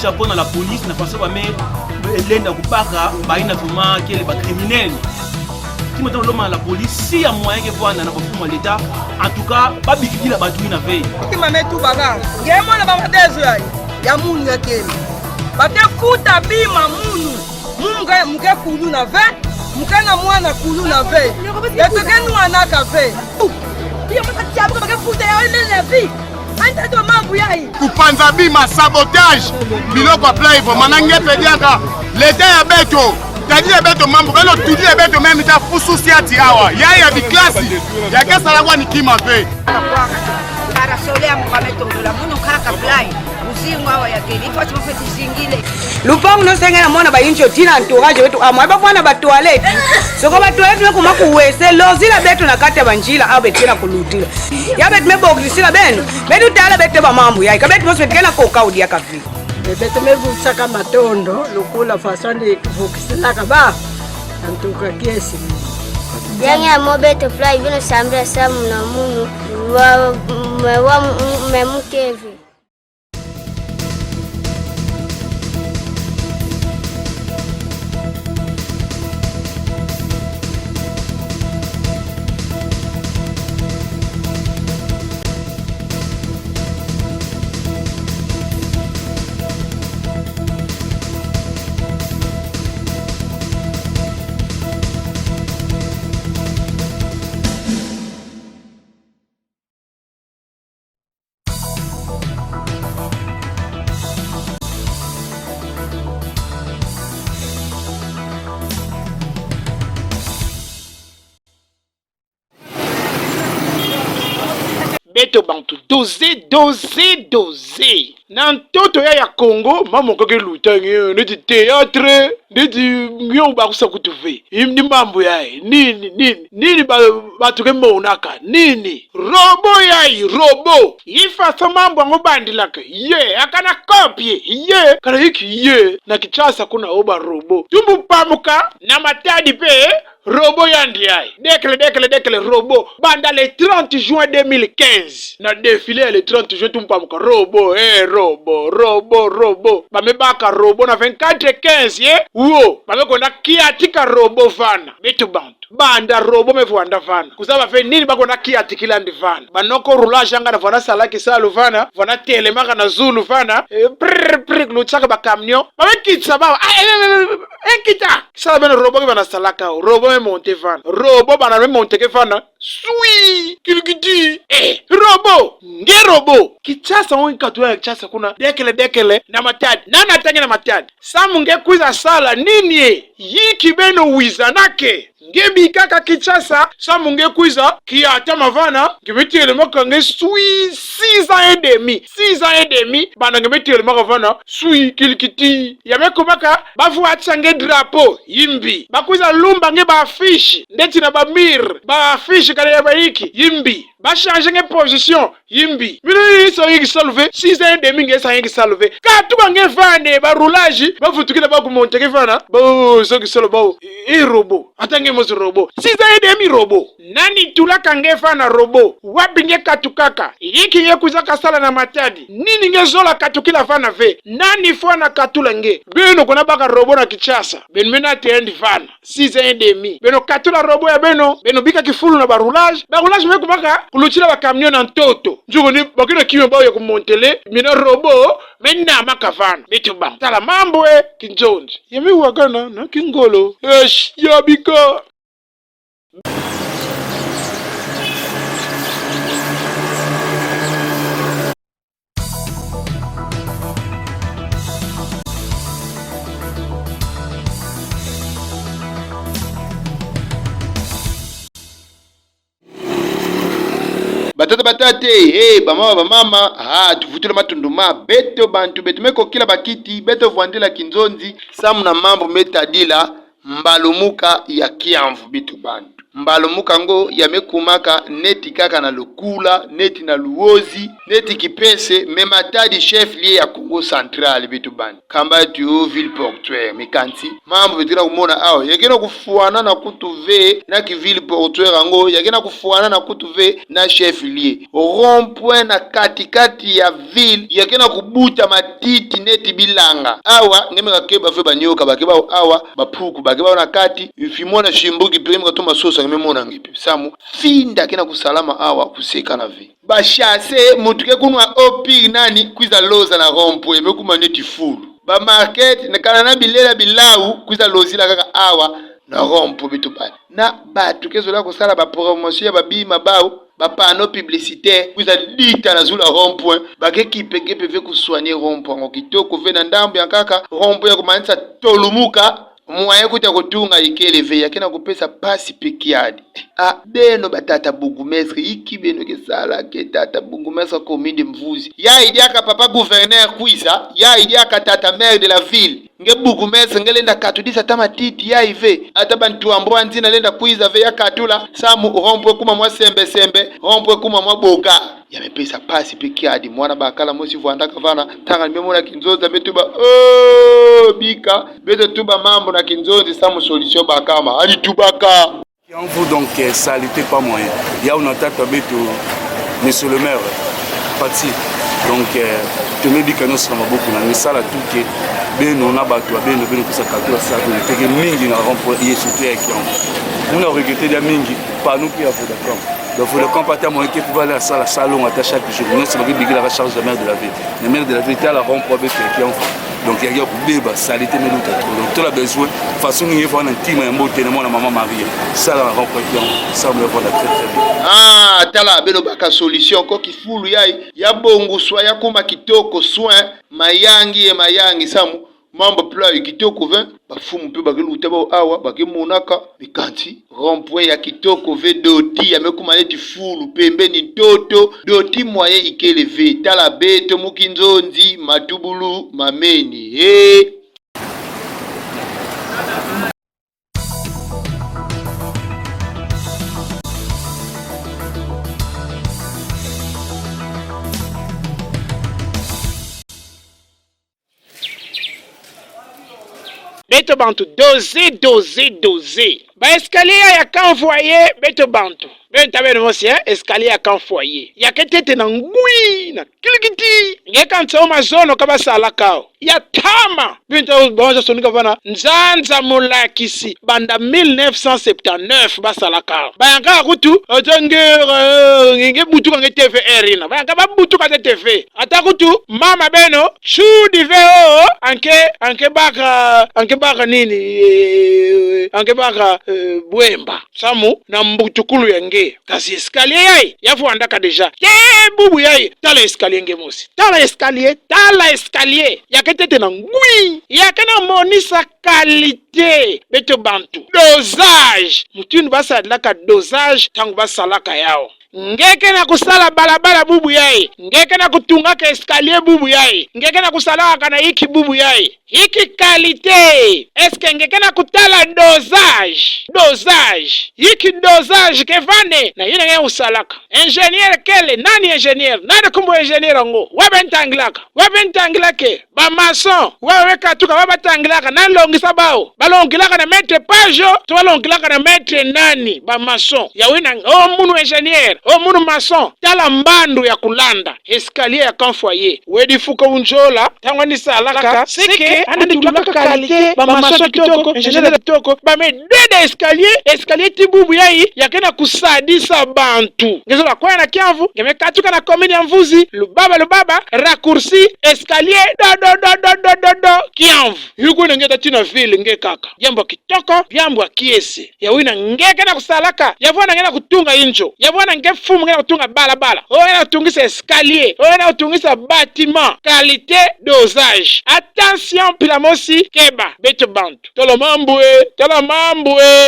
chapeau dans la police n'a pas ça mais l'enda kupaka baina vraiment que les criminels qui maintenant l'homme à la police si a moyen que voir dans la l'état en tout cas pas bikiki la batu ina veille qui m'a met tout bagarre ngemo na ba matezo ya munu ya kele bate kuta bima munu munga muke kulu na ve muke na mwana kulu na ve ya tokenu anaka ve iyo matatia ba kuta ya ile vie. Kupanza bima sabotage biloko play pour manange pediaka l'état ya beto tadi ya beto mambo kalo tudi ya beto même ta fususi ati awa ya bi classe ya kesa la kwani kima pe para solea mkameto la muno kaka play uzingo awa ya keli fati mfeti zingile lupangu no senga na mwana ba incho tina entourage wetu amwa ba bwana ba toilette soko ba toilette we kuma kuwese lozila beto na kata banjila abe tina kulutila ya beto meboglisila beno betu tala beto ba mambo ya ka beto mose kena ko kaudi ya kavi beto mevutsa ka matondo lukula fasande vukisela ka ba antuka kiesi yanya mo beto fly bino sambra samu na munu wa memukeve. Beto bantu doser Nantoto ya Congo mama koke lutangi ne di théâtre ne di myo ba kusakutuve imni mambo yae nini ba tuke monaka nini robo ifa sa mambo ngobandilaka ye akana kopie ye kana hiki ye na kichasa kuna oba robo tumbu pamuka na matadi pe robo yandiaï. Dekele robo. Banda le 30 juin 2015. Na défilé le 30 juin tout mpamuka robo. Robo. Ba me baka robo na 24-15 ye. Uo. Ba me kona kiatika robo fana. Betu bantu. Banda robo me fuanda fana. Kusaba fe nini bako na kiatikila ndi fana. Banoko roulage anga na fana salaki salu fana. Fana telemaka na zulu fana. Prrr luchaka ba camion. Ba me kitsa ba. Kita. Sala bena robo ke bana salaka. Robo me monte fana. Robo bana me monte ke fana. Sui. Kilikiti. Robo. Nge robo. Kichasa ongi katuwa ya kichasa kuna. Dekele. Na matadi. Nana tangi na matadi. Samu nge kuiza sala nini. Yiki beno wizanake. Ngebi kaka kichasa. Samu nge kuiza. Kia atama fana. Ngebeti ele maka nge sui. 6 ans et demi. Bana ngebeti ele maka fana. Sui. Kilikiti. Yameko maka. Bafu atsange drapo. Yimbi. Bakuiza lumba nge ba affiche. Ndeti na ba mir. Ba affiche kare ya ba hiki. Yimbi. Ba changer nge position. Yimbi. Mino so yiki salve. 6 ans et demi nge sa yiki salve. Katuba nge fane. Ba roulage. Ba futukile ba kumonte ke fana. Ba so ki solo ba. Robo. Atange mozi robo. 6 ans et demi robo. Nani tulaka nge fana robo. Wabi nge katukaka. Yiki nge kuzaka sala na matadi. Nini nge zola katukila fana ve. Nani fana katula nge. Beno kuna baka robo na kichasa. Beno mena tendi fana. 6 ans et demi. Beno katula robo ya beno. Beno bika kifulu na ba roulage. Ba roulage meku baka kuluchila ba camion na ntoto. Njugo ni bakina kiwe bao ya kumontele. Mina robo. Mena maka fana. Betu bang. Tala mambo kinjonji. Yemi wakana na kingolo. Yabika. batata batate bamama tuvutile matunduma beto bantu beto meko kila bakiti beto vuandila kinzonzi samu na mambo metadila mbalumuka ya kiamvu bitu bantu mbalumuka ngo yamekumaka neti kaka na lukula neti na luozi neti kipese mematadi chef lié ya Congo Central bitu bantu kamba tu ville portuaire mikanti mambo betina kumona awo yakena kufuana na kutuve na ki ville portuaire ngo yakena kufuana na kutuve na chef lié rond-point na katikati ya ville yakena kubuta matiti neti bilanga awa ngemeka keba fe banyoka bakeba awa bapuku bakeba na kati ifimona shimbuki prime katuma sosa ngememona ngipi samu finda kena kusalama awa kuseka na vi bashase mutuke kunwa opi nani kwiza loza na rond-point mekuma neti fulu ba market na kana na bilela bilau kwiza lozila kaka awa na rond-point bitu bana na batu kezola kusala ba promotion ya babima bao ba panneau publicitaire kwiza dita na zula rond-point bakekipe kepe kuswanye rond-point ngokitoko vena ndambu ya kaka rond-point ya kumanisa tolumuka mwaye kuta kutunga ikeleve yakena kupesa pasi pekiadi beno batata bugumestre iki beno kesala ke tata bugumestre kominde mvuzi ya idiaka papa gouverneur kwiza ya idiaka tata maire de la ville nge bugumestre ngelenda katudisa tama titi ya ive ata bantu ambwa nzina lenda kwiza ve yakatula samu rompwe kuma mwa sembe rompwe kuma mwa boga yamepesa pasi pekiadi mwana bakala mosi vuandaka vana tanga nimemona kinzoza betuba bika beto tuba mambo na kinzozi samu solution bakama ali tubaka Kiamvu donc salité pas moyen. Il y a un attaque avec monsieur le maire parti. Donc tu me dis que nous sommes beaucoup na misala tout que ben on a battu ben tout ça calcul ça que te mingi na remplir hier surtout avec Kiamvu. On a regretté des mingi pas nous qui a fait d'accord. Donc faut le comparer mon équipe pour aller à la salon à chaque jour. Nous sommes big la charge de maire de la ville. Le maire de la ville est à la remplir avec Kiamvu. Donc il y a des salité mais donc tout la besoin façon il faut un team un beau témoin la maman Marie ça la rencontre ça me va très très bien tala beno baka solution ko kifulu ya bongo swa ya kuma kitoko soin mayangi samu mambo pla kitoko 20 bafumu pe bakiluta ba awa bakimonaka mikanti rond-point ya kitoko ve doti yamekuma neti fulu pembeni toto doti moye ikeleve tala beto mukinzonzi matubulu mameni Beto bantu doser. Ba escalier ya kan foyer beto bantu. Ben tabeno mosi escalier ya kan foyer. Ya ketete na ngui na kilikiti. Ngeka nsoma zono kaba sala kao. Ya tama. Binta bonja sonika vana nzanza mulakisi banda 1979 ba sala kao. Bayanga kutu otongera nge butuka nge TVR ina. Bayanga ba butuka te TV. Ata kutu mama beno chudi veo anke baka nini anke baka bwemba samu na mbutukulu yange kasi escalier yai yafu andaka deja bubu yai tala escalier nge mosi tala escalier yaketete na ngui yakena monisa qualité beto bantu dosage mutinu basalaka dosage tangu basalaka yao ngeke na kusala balabala bubu yai ngeke na kutungaka escalier bubu yai ngeke na kusalaka na hiki bubu yai hiki qualité eske ngeke na kutala dosage hiki dosage kevane na yina nge usalaka ingénieur kele nani ingénieur nani kumbo ingénieur ngo wabentangilake ba maçon wewe katuka wabatangilaka nani longisa bao balongilaka na maître pajo to balongilaka na maître nani ba maçon ya wina munu ingénieur munu maçon tala mbandu ya kulanda escalier ya kan foyer wedifuka unjola tangwani salaka sike andi tulaka qualité ba maçon kitoko ingénieur kitoko ba me dede escalier tibubu yai yakena kusadisa bantu ngezola kwa na Kiamvu ngemekatuka na commune ya Mvuzi lubaba raccourci escalier do Kiamvu yuko ngeta tina ville ngekaka jambo kitoko jambo kiese ya wina ngeke na kusalaka yavona ngena kutunga injo yavona ke fumu ngena kutunga balabala oyena kutungisa escalier oyena kutungisa bâtiment qualité dosage attention pilamosi keba beto bantu tolo mambwe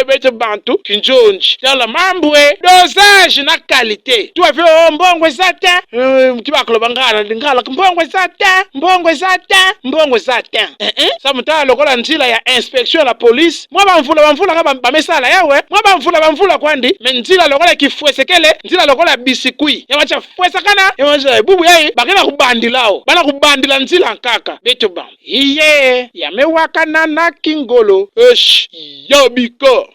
beto bantu kinjonji tolo mambwe dosage na qualité tu avyo mbongwe zata mtibakolo bangala ndingala mbongwe zata sa mutala lokola nzila ya inspection la police mwa bamvula nga bamesala yawe mwa bamvula kwandi nzila lokola kifwesekele nzila lokola bisikui yamacha fwesakana yamacha bubu yayi bakena kubandilao bana kubandila nzila nkaka beto bam iye yamewakana na kingolo yobiko.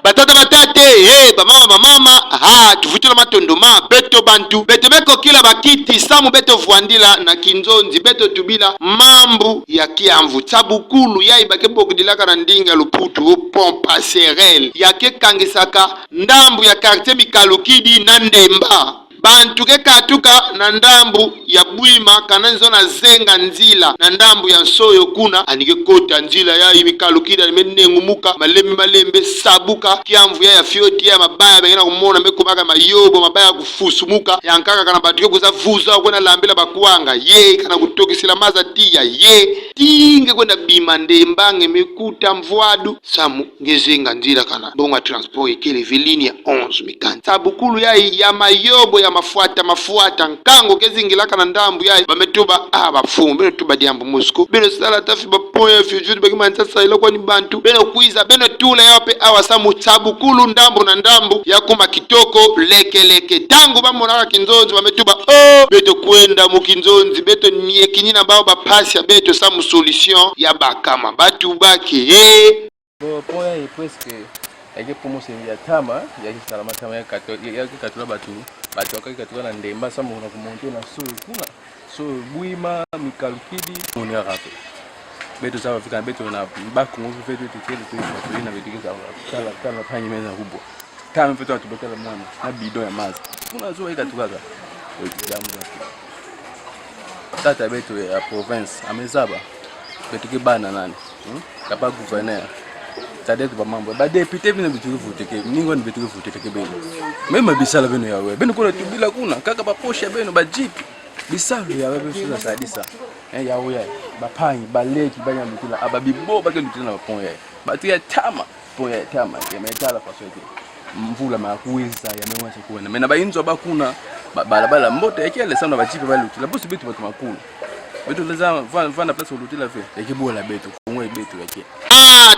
batate bamama tuvutila matondoma beto bantu beto meko kila bakiti samu beto vuandila na kinzonzi beto tubila mambu ya kiamvu tsabukulu yai bakebokudilaka na ndinga luputu pompa serel yake kangisaka ndambu ya quartier Mikalukidi na Ndemba bantu ke katuka na ndambu ya bwima kana nzo na zenga nzila na ndambu ya soyo kuna anike kota nzila ya Mikalukidi menengumuka malembe sabuka kiamvu ya fioti ya mabaya bengena kumona mekubaka mayobo mabaya kufusumuka yankaka kana batu kuza vuza kwena lambela bakuanga ye kana kutokisila maza tia ye tinge kwenda bima Ndembange mekuta mvwadu samu ngezenga nzila kana bonga transport ikele vilini ya 11 mikani sabukulu ya mayobo ya mafuata nkango kezingilaka na ndambu yayi bametuba bafumu beno tuba diambu musko beno sala tafi bapoya fijudu bakimanta saila kwani bantu beno kuiza beno tula yape awasamu tsabukulu ndambu na ndambu yakuma kitoko leke tangu bamona kinzonzi bametuba beto kwenda mukinzonzi beto nie kinyina bao bapasya beto samu solution ya bakama batu bake poya e presque eke promotion ya tama ya kisalama tama ya katula batu wakati na Ndemba samu kuna kumonte na so bwima Mikalukidi on ya rape beto sawa fika beto na baku ngofu fetu tukeli tu na vitu kala panyi meza kubwa kama fetu atubekala mwana na bido ya mazi kuna zo ikatukaga jamu tata beto ya province amezaba beto kibana nani kapa gouverneur tadete ba mambo ba député bino bitu voteke ningo ni bitu voteke beno même bisala beno yawe beno kuna tubila kuna kaka ba posha beno ba jeep bisalo yawe beno sadisa yawe ya ba panyi ba leki banya mutila ababibo ba ke lutina ba pon ya ba tu ya tama pon ya tama ya metala kwa sote mvula makuiza yameweza kuona mena ba inzo ba kuna balabala mbote yake ile sana ba jeep ba lutila bosi bitu ba makulu beto leza vana place ulutila fe yakibola beto kumwe beto yake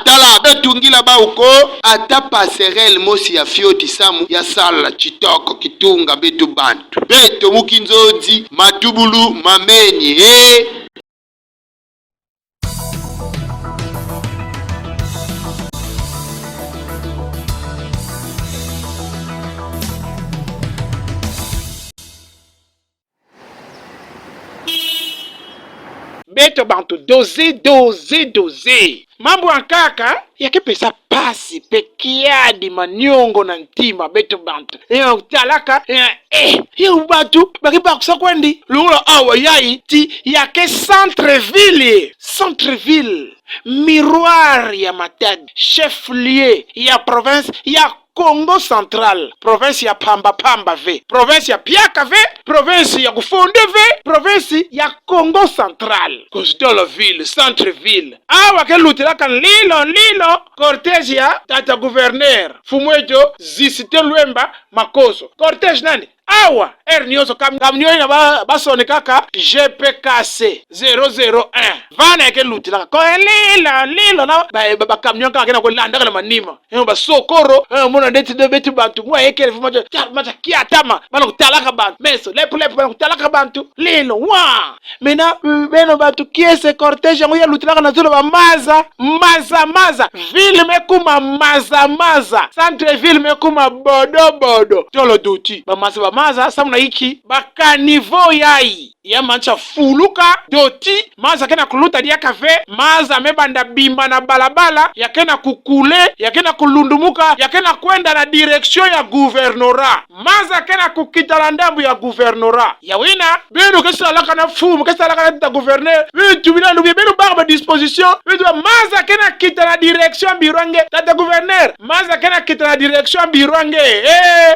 tala betu ngila bauko ata passerelle mosi ya fioti samu ya sala chitoko kitunga betu bantu beto mukinzozi matubulu mameni beto bantu doze mambo ankaka yake pesa pasi pekiadi manyongo na ntima beto bantu talaka hiyo batu bakipa kusakwendi lungulo awa yayi ti yake centreville miroir ya Matadi chef-lieu ya province ya Congo Central, province ya Pamba V, province ya Piaka V, province ya Kufonde V, province ya Congo Central. Considère ville, centre-ville. Awa ke lutila kan lilo, cortège ya tata gouverneur. Fumwejo Zisite Lwemba Makoso. Cortège nani? Awa, nioso kamnyo ina basone kaka GPKC 001. Vana yake lutila ko lilo na ba kamnyo kaka kena ko landa kala manima. Ba sokoro, mona ndeti de betu bantu mwa yake fumaje macha kiatama bana kutalaka bantu. Meso lepo bana kutalaka bantu. Lilo wa. Mena beno bantu kiese cortège ngo ya lutila na zolo ba maza. Ville mekuma maza. Centre ville mekuma bodo. Tolo duti. Ba maza samuna iki baka nivo yayi ya mancha fuluka doti maza kena kuluta dia kafe maza mebanda bimba na balabala yakena kukule yakena kulundumuka yakena kwenda na direction ya gouvernorat maza kena kukita la ndambu ya gouvernorat ya wina beno kesa laka na fumu kesa laka na gouverneur vitu bina ndubi beno barba disposition vitu maza kena kita la direction birange tata gouverneur maza kena kita la direction birange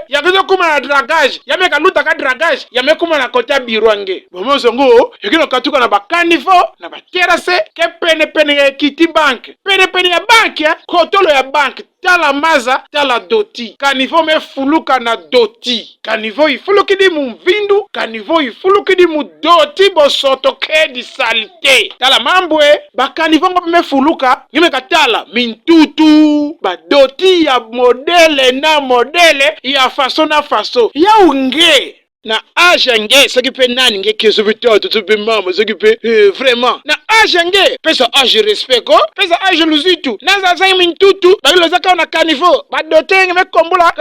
yakizo kuma na dragage yameka luta ka dragage yamekuma na kota birange bomo zongo yakina katuka na bakanivo na baterase ke pene ya kiti bank pene ya bank ya kotolo ya bank tala maza tala doti kanivo me fuluka na doti kanivo ifuluki di mvindu kanivo ifuluki di doti bosoto ke di salite tala mambwe bakanivo me fuluka ngime katala mintutu ba doti ya modele na modele ya faso na faso ya unge na age nge s'occupe nani nge keso vitoto tupe mama s'occupe vraiment na age nge pesa age respect ko pesa age luzitu naza za mintutu bagilo zaka na caniveau badotenge mekombola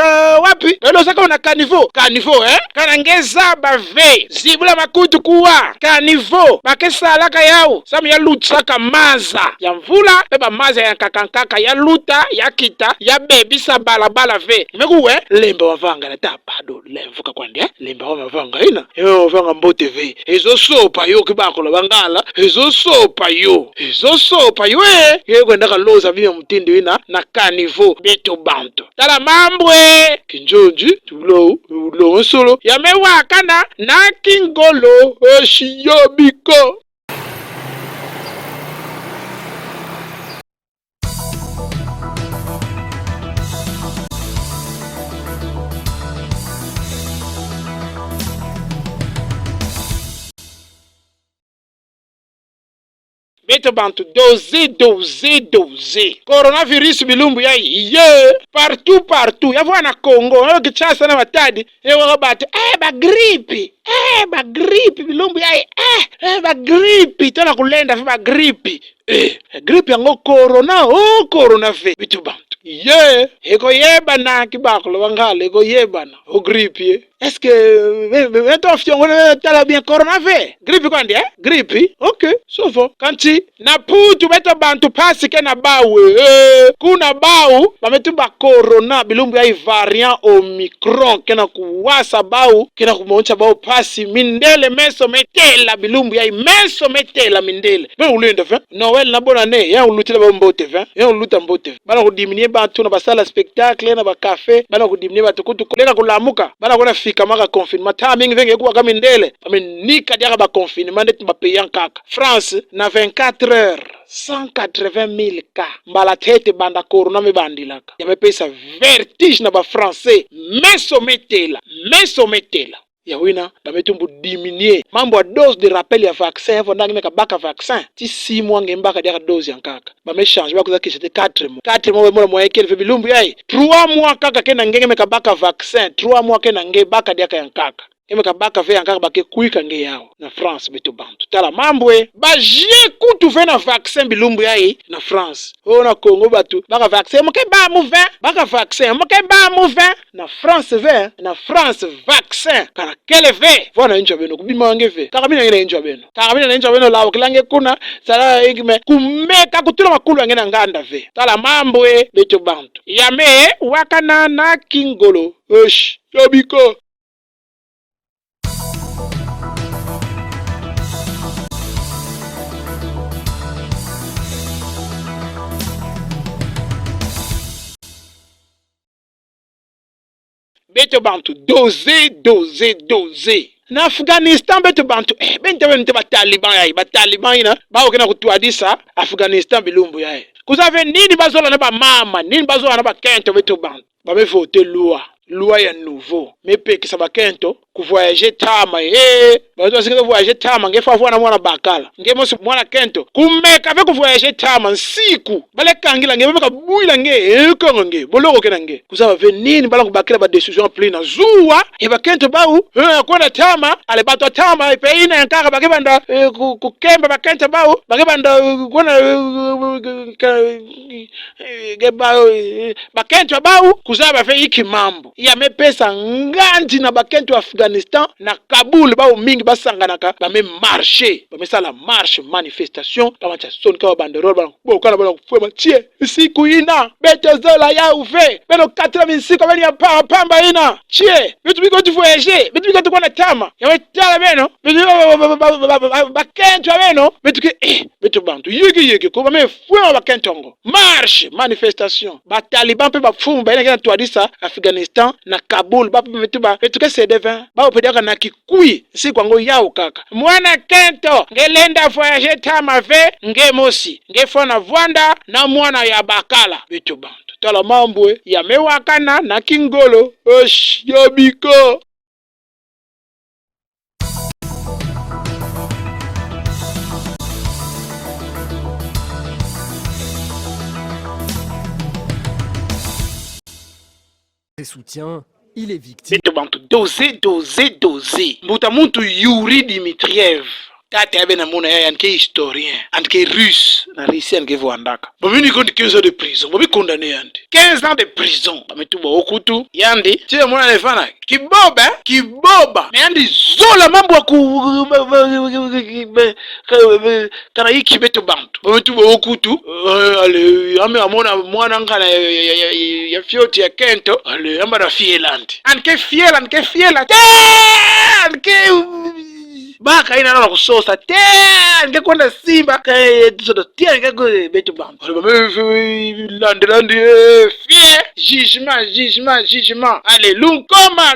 wapi bagilo zaka na caniveau kana ngeza bave zibula makutu kuwa caniveau bakesa laka yao sam ya lutsaka maza ya mvula beba maza ya kakankaka ya luta ya kita ya bebi sa balabala ve mekuwe lemba wavanga na tapado lemvuka kwande lemba mavanga ina yo vanga mbote ve ezo sopa yo kibakola bangala ezo sopa yo ye kwenda kaloza vile mtindo ina na caniveau beto banto tala mambwe kinjonji tulo solo yamewakana na kingolo oshiyobiko. Beto bantu doze. Coronavirus bilumbu ya ye partout. Ya wana Congo, yo kichasa na matadi, yo wabate ba grippe bilumbu ya ba grippe tana kulenda ba grippe. Grippe yango corona fe bitu bantu. Ye, eko yeba na kibakolo wangale eko yeba na o grippe. Est-ce que meto fiongo tala bien corona fe? Grippe kwandi Grippe? OK, so va. Kanti na putu beto bantu pasi ke na bawe. Kuna bau bametu ba corona bilumbu ya variant Omicron kena kuwasa bau kena kumoncha bau pasi mindele meso metela bilumbu ya meso metela mindele. Be ulenda fe? Noel na bonne année ya ulutila ba mbote fe. Ya uluta mbote. Bana ko diminuer bantu na basala spectacle na ba café bana ko diminuer batu kutu koleka kulamuka bana ko na fika maka confinement ta mingi venge kuwa kama ndele amenika diaka ba confinement ndet ba payan kaka France na 24 heures 180,000 cas mbala tete banda corona me bandilaka yamepesa vertige na ba français meso metela ya wina bametumbu diminuer mambo ya dose de rappel ya vaccin fo ndangi meka baka vaccin ti 6 mois ngembaka dia dose yankaka bame change bakuza ki c'était 4 mois mo moyen kel fe bilumbu yai 3 mois kaka kena ngenge meka baka vaccin 3 mois kena nge baka dia yankaka emeka baka ve yankaka bake kuika nge yao na France beto bantu tala mambwe ba je kutu ve na vaccin bilumbu yai na France na Congo batu baka vaccin mo ke ba mu 20 baka vaccin mo ke ba mu 20 na France ve na France vaccin kana kele ve vona injo beno kubima wange ve kaka mina ngene injo beno lawo kilange kuna sala igime kumeka kutula makulu ngena nganda ve tala mambwe beto bantu yame wakana na kingolo osh yobiko. Beto bantu doze na Afghanistan beto bantu bente bataliban ina bao kena kutuadisa Afghanistan bilumbu yae kuzave nini bazola na ba mama nini bazola na ba kento beto bantu ba me voter loi ya nouveau mepekisa bakento ku voyager tama bazo sikeza voyager tama ngefa vona mwana bakala ngemosi mwana kento kumeka ve ku voyager tama nsiku bale kangila ngebe ka buila kongo nge boloko kena nge kusaba ve nini bala kubakela ba decision plena zuwa bakento bau kwenda tama ale bato tama ipeina yankaka bakebanda kukemba bakento bau bakebanda kona gebao bakento bau kusaba ve iki mambo yamepesa nganji na bakento Afghanistan Afghanistan na Kaboul bao mingi basanganaka bame marché bamesala marche manifestation kama cha son kama banderole bana bokana bana kufema tie siku ina beto zola ya uve beno 85 bani ya pamba ina tie bitu biko tu voyager bitu biko tu kwa na tama ya tala beno bitu bakento beno bitu ke bitu bantu yiki ko bame fema bakentongo marche manifestation ba taliban pe ba fumba ina kana tuadisa Afghanistan na Kaboul ba bitu ba bitu ke C20 ba opedaka na kikui siku ngo yao kaka mwana kento ngelenda voyager tama ve ngemosi ngefona vwanda na mwana ya bakala bitu bantu tala mambwe ya mewakana na kingolo osh yobiko. Soutien, il est victime. Bitu bantu doser mbuta muntu Yuri Dmitriev tata yabe na mona yaya nke historien anke russe na Russie anke voandaka bomini kondi 15 ans de prison bobi condamné yandi 15 ans de prison bametuba okutu yandi tile mona nefana kiboba na yandi zola mambo ku kana iki betu bantu bametuba okutu ale ame amona mwana ngana ya fioti ya kento ale amba na fielandi anke fiela anke baka ina na kusosa te ngekwenda Simba sodo tia ngeko betu bantu landi fie jugement allez lunkoma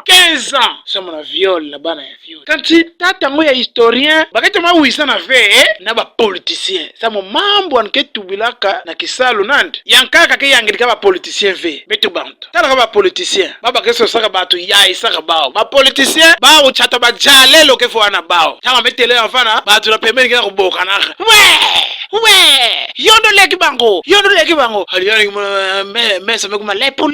15 ans sama na viol na bana ya viol kanti tata ngo ya historien bakati mawisa na ve na ba politicien sama mambo anketubilaka na kisalo nandi yankaka ke yangilika ba politicien ve betu bantu tala ba politicien baba keso saka batu ya isaka bao ba politicien bao chata ba jalelo ke fo ana bao tama metele afana batu na pembeni kena kuboka na we yondo leki bango aliyani mesa mekuma lepu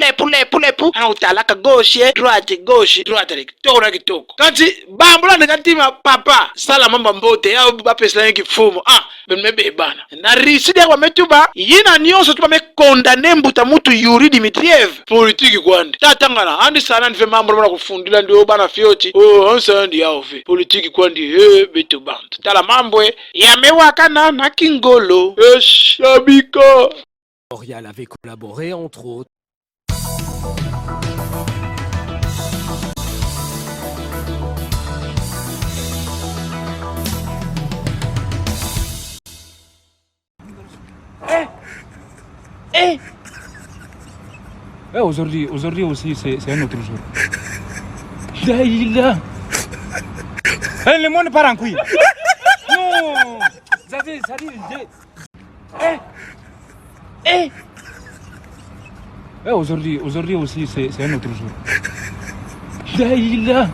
ana utalaka gauche droite leki toko na kitoko kanti bambula nekatima papa sala mamba mbote ya bapesla yengi fumo benmebe bana na risidi kwa metuba yina nyonso tuba me condamner mbuta mutu Yuri Dmitriev politiki kwandi tatangana andi sana nfe mambo bana kufundila ndio bana fioti onsa ndi yao fe politiki kwandi betu bantu tala mambwe yamewakana na kingolo shabiko. Orial avait collaboré entre autres. Aujourd'hui aussi, c'est un autre jour. Là. Le monde part en couille. Non. Ça dit, aujourd'hui aussi, c'est un autre jour. Là.